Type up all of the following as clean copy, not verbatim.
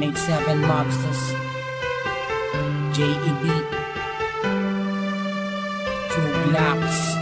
187 Mobsters, JEB, 2 Blocks.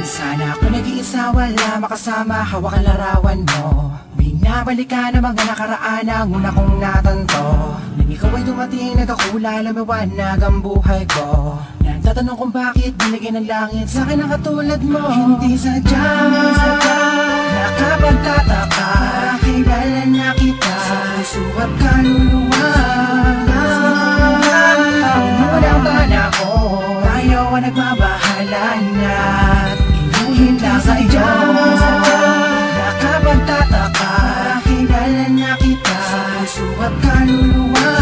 Sana ako nag-iisa, wala makasama, hawak ang larawan mo. Binabalik ka na mga nakaraan ang una kong natanto. Nang ikaw ay dumating, nagkakula, lumiwanag ang buhay ko. Nagtatanong kung bakit binigyan ng langit sa akin ang katulad mo. Hindi sadya, nakapagtataka, kilala na kita sa puso at kaluluwa. Unang bala ko, tayo ang nagbabahala na. Hindi sa iyo nakapagtataka, kilala na kita sa puso at kaluluwa.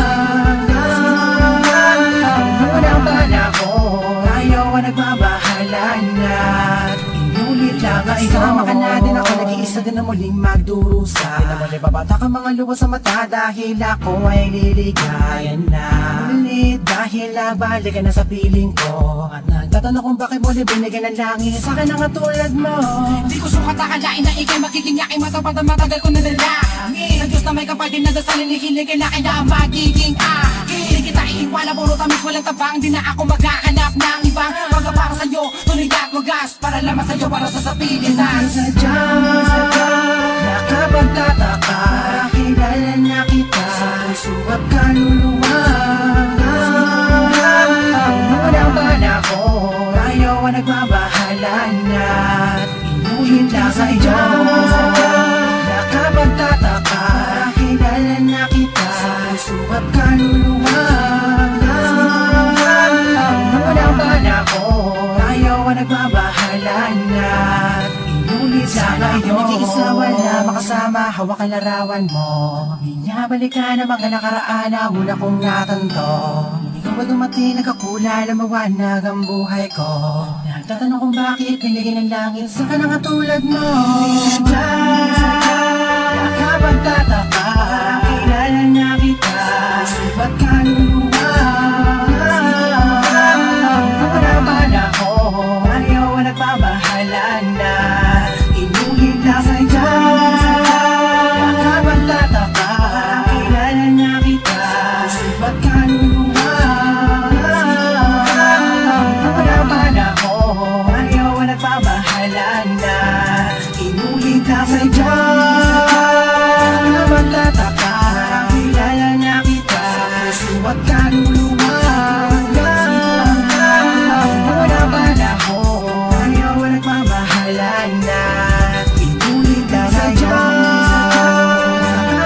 Unang bala ko, tayo ang nagbabahala na. Inulit lang ang isama ka na din ako, nag-iisa din na muling magdurusa. Di naman ibabata ka mga luwa sa mata dahil ako ay liligaya na. Ulit dahil nabalik ka na sa piling ko. At nagtatanong kung bakit mo binigyan ng langit sa akin ang katulad mo. Di ko sukat akalain na ikay magiging yaking matapad ang matagal ko nadalangin. Sa Diyos na may kapal din nadasalin, hihiligin na kaya magiging akin. Di kita iiwala, puro tamis walang tabang. Di na ako maghahanap ng ibang pagka para sa'yo, tuloy at wagas. Para lamang sa'yo, para sa sapilitan. Sadya, nakapagtataka, kilala na kita sa puso at kaluluwa. Unang bala ko, tayo ang nagbabahala na. Inuhin lang sa iyo nakapagtataka, kilala na kita sa puso at kaluluwa. Unang bala ko, tayo ang nagbabahala na. Sana iyo nag-iisa, wala makasama, hawak ang larawan mo. Binabalik ka na mga nakaraan ang una kong natanto. Ikaw ba dumating, nagkakula, lumawanag ang buhay ko. Nagtatanong kung bakit binigyan ng langit sa ka na katulad mo. Sadya, nakapagtataka, kilala na kita, ba't kaluluwa. Unang bala ko, ayaw ang nagbabahala na. Inulit lang sa iyo nakapagtataka, kilala na kita, ba't kaluluwa. Unang bala ko, ayaw ang nagbabahala na. Inulit lang sa iyo nakapagtataka, kilala na kita, ba't kaluluwa. Unang bala ko, ayaw ang nagbabahala na. Inulit lang sa iyo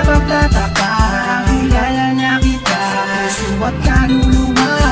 nakapagtataka, kilala na kita, puso at kaluluwa.